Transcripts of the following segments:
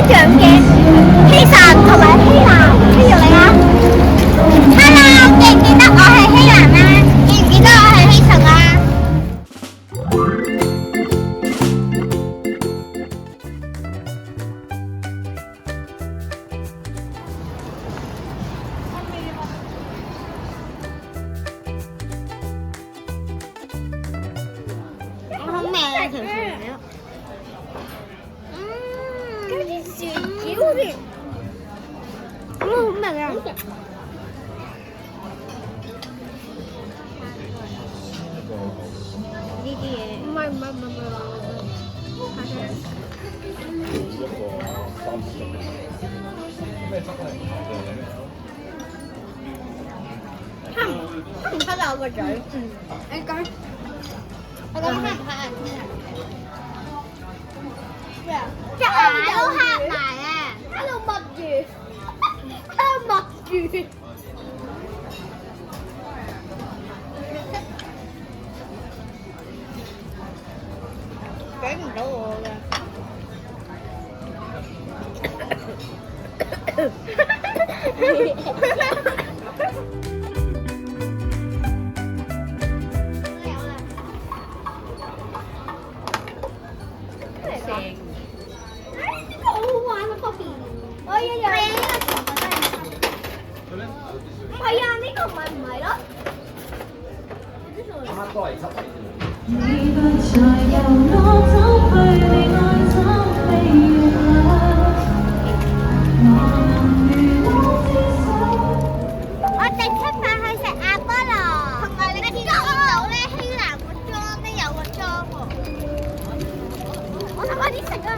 象嘅希神同埋希蘭，邊條嚟啊？Hello，記唔記得我係希蘭啊？記唔記得我係希神啊？我好味啊條薯條。嗰啲薯條好似好味啊！呢啲嘢唔係黑唔黑啊我個嘴？你講，我講黑唔黑啊？咩啊？隻眼都黑埋啊！喺度密住，喺度密住。俾唔到我㗎。呢個好好玩啊 ，Poppy！ 我一樣。係啊，呢個全部都係。係啊，呢個唔係咯。啱啱過嚟執。我哋出發去食阿波羅，同埋你見到咧希蘭個妝都有個妝喎。我想快啲食啊！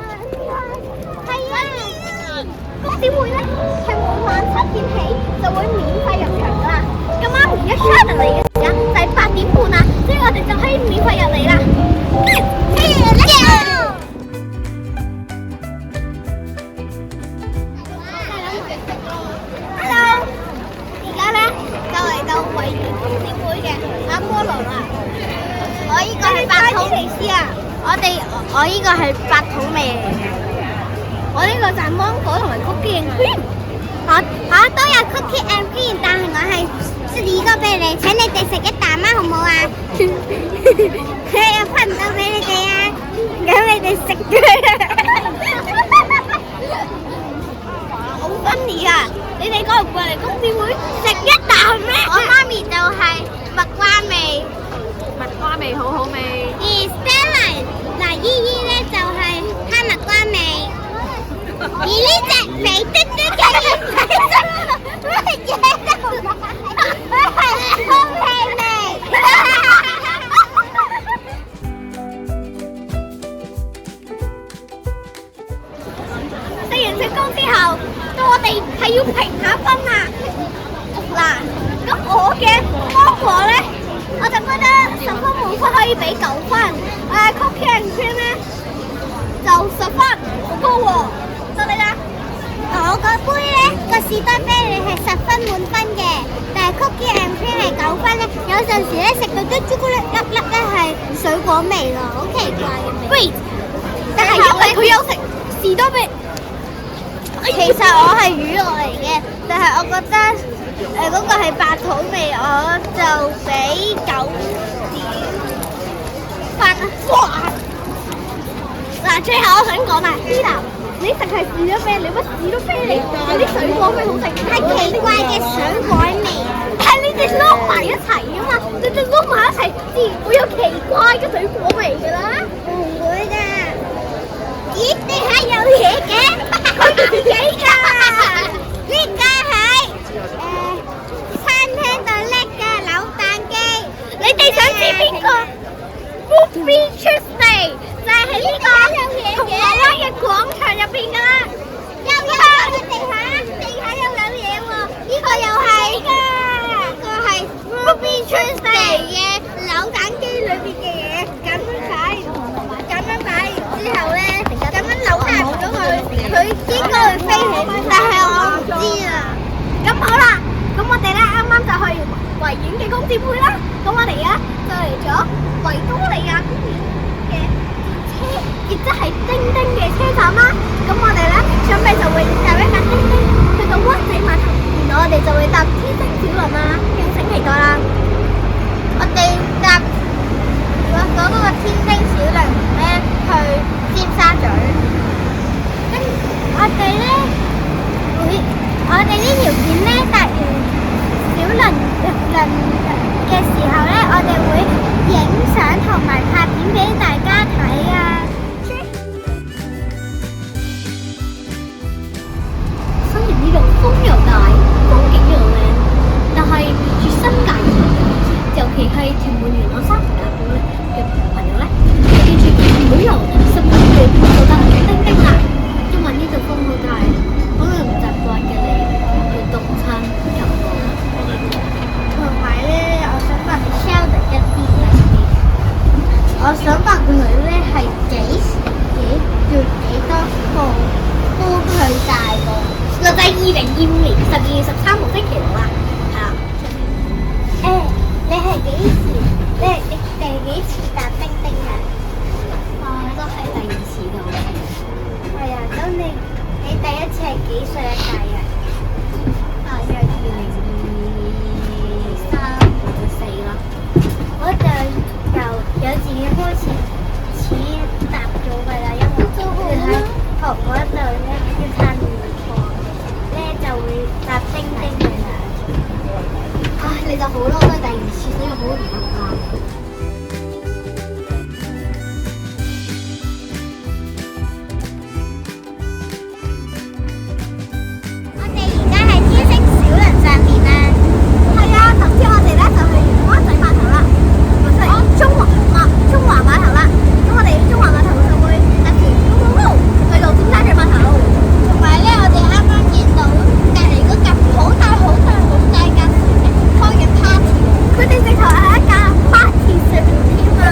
係啊，公點會咧？係每晚7點起就會免費入場㗎啦。咁啱而家 Shannon 嚟嘅時間就係8點半啦，所以我哋就可以免費入嚟啦。Hello， 而家咧就嚟到維園公園會嘅阿波羅啦。我依個係白土尼斯啊！我依個係白土味嚟嘅。我呢個就係芒果同埋 cookie and cream。我都有 cookie and cream， 但係我係2個俾你，請你哋食一啖啊，好唔好啊？佢又分唔到俾你哋啊，咁你哋食佢。好funny啊！你哋過唔過嚟公司會食一啖咩？我媽咪就係蜜瓜味，蜜瓜味好好味。而 Stella 嗱姨姨咧就係哈密瓜味，而呢隻肥嘟嘟嘅嘢係乜嘢都唔係，佢係空氣味。食完成功之後，到我哋係要評下分啊！嗱，咁我嘅芒果咧，我就覺得10分滿分可以俾9分。cookie and cream 咧就10分，好高喎！到你啦。我個杯咧個士多啤梨係10分滿分嘅，但係 cookie and cream 係9分咧。有陣時咧食到啲朱古力粒粒咧係水果味咯，好奇怪嘅味。但係因為佢有食士多啤梨。其實我係乳酪嚟嘅，但係我覺得嗰個係白土味，我就俾9點分。哇！嗱，最後我想講啦，依娜，你食係士多啤梨，乜士多啤梨有啲水果味好食，係奇怪嘅水果味。但係你哋撈埋一齊啊嘛，你哋撈埋一齊自然會有奇怪嘅水果味㗎啦。唔會㗎。咦？地下有嘢嘅？佢自己㗎，呢個係餐廳度拎嘅扭蛋機。你哋想知邊個 ？Movie Tuesday 就係喺呢個銅鑼灣嘅廣場入邊㗎啦。有嘢地下又有嘢喎，呢個又係㗎。呢個係 Movie Tuesday 嘅扭蛋機裏邊嘅嘢，咁樣擺，咁樣擺完之後咧，咁樣扭下咗佢應該會飛起，但係我唔知啊。咁好啦，咁我哋咧啱啱就去維園嘅公主會啦。咁我哋而家就嚟咗維多利亞公園嘅車，亦即係叮叮嘅車站啦。咁我哋咧準備就會搭一架叮叮去到灣仔碼頭，然後我哋就會搭天星小輪啦，敬請期待啦。我哋搭嗰個天星小輪咧去尖沙咀，跟我哋咧我哋呢條線咧搭完小輪嘅時候咧，我哋會影相同埋拍片俾大家睇啊！雖然呢度風又大，風景又靚，但係住新界嘅朋友，尤其係屯門元朗沙田嘅朋友咧，要記住唔好由10分鐘就搭叮叮啦，因為呢度風好大，可能唔習慣嘅你會凍親感冒。同埋咧，我想問 Sheldon 一啲嘢，我想問佢咧係要幾多個都去大個？就係2025年12月13號星期六啦，係啦。你係幾時？你第幾次搭叮叮啊？都係第2次㗎，好似。係啊，咁你第一次係幾歲啊？大約2023或者4啦。我就由幼稚園開始搭咗㗎啦，因為喺學嗰度咧要撐住課咧就會搭叮叮㗎啦。唉，你就好咯，都係第2次，所以好唔習慣。我哋而家喺天星小輪上面啦。係啊，頭先我哋咧就去灣仔碼頭啦，或者係中華碼頭啦。咁我哋中華碼頭就會搭住去到尖沙咀碼頭。同埋咧，我哋啱啱見到隔離嗰架好大架船開緊 party，佢哋直頭係一架 party 船添啊！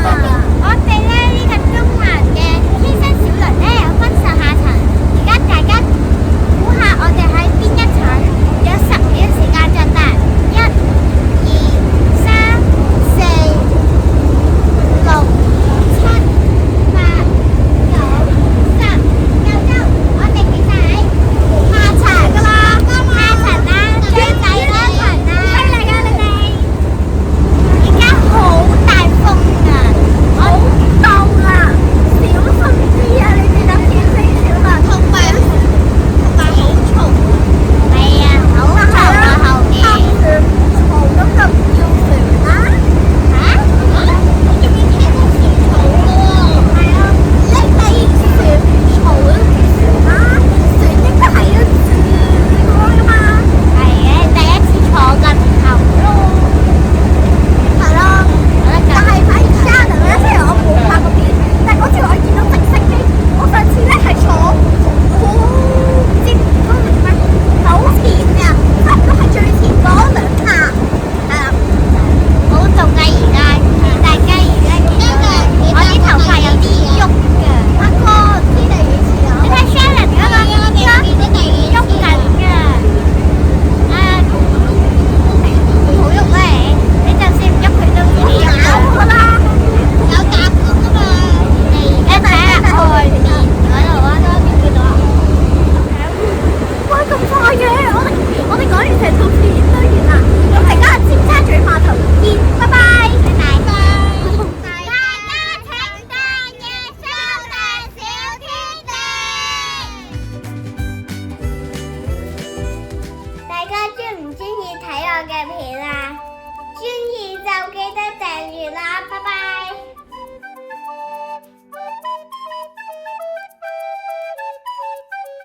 我哋咧呢個中環嘅天星小輪咧有分上下層，而家大家估下我哋喺邊一層？有10秒時間作答，1、2、3、4、6、7、8、9、10、9、我哋其實喺下層㗎啦，下層啦，最底嗰層啦，犀利㗎你哋！而家好大風啊，好凍啊，小心啲啊！你哋搭天星小輪，同埋好嘈。係啊，好嘈啊後面。嘈咁就唔要船啦。嚇？我仲要聽到船嘈咯喎。係啊，你第2船嘈都唔算啦，船應該係要轉嗰個㗎嘛。係嘅，第1次坐緊頭咯。係咯，但係反而 Sheldon 咧，雖然我冇拍過片，但係嗰次我見到直升機，我上次咧係坐好接嗰個咩好前啊，差唔多係最前嗰2下，係啦，好凍啊而家，大家而家見到我啲頭髮有啲喐㗎，阿哥知第幾次啊？你睇 Sheldon 嗰個喐緊㗎，唔好喐咧，你就算唔喐佢都知你喐㗎啦，有夾㗎嘛，你睇下外面嗰度啊，見到啊？哇，咁快嘅，我哋講完成套片都完啦，咁大家尖沙咀碼頭見，拜拜。大家請訂閱收睇小天地。大家鍾唔鍾意睇我嘅片啊？鍾意就記得訂閱啦，拜拜。